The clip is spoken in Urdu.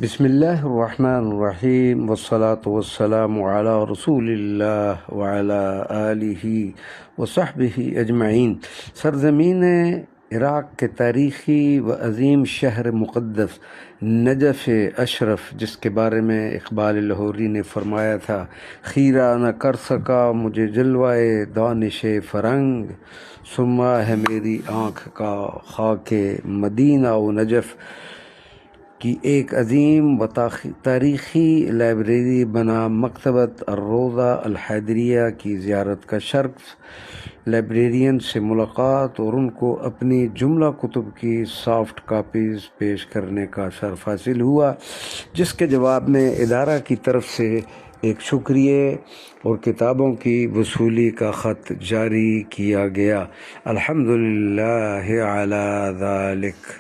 بسم اللہ الرحمن الرحیم والصلاة والسلام علی رسول اللہ وعلی آلہ وصحبہ اجمعین۔ سرزمین عراق کے تاریخی و عظیم شہر مقدس نجف اشرف، جس کے بارے میں اقبال لاہوری نے فرمایا تھا، خیرہ نہ کر سکا مجھے جلوائے دانش فرنگ، سما ہے میری آنکھ کا خاک مدینہ و نجف، کی ایک عظیم و تاریخی لائبریری بنا مکتبۃ الروضہ الحیدریہ کی زیارت کا شرف، لائبریرین سے ملاقات اور ان کو اپنی جملہ کتب کی سافٹ کاپیز پیش کرنے کا شرف حاصل ہوا، جس کے جواب میں ادارہ کی طرف سے ایک شکریہ اور کتابوں کی وصولی کا خط جاری کیا گیا۔ الحمدللہ علی ذالک۔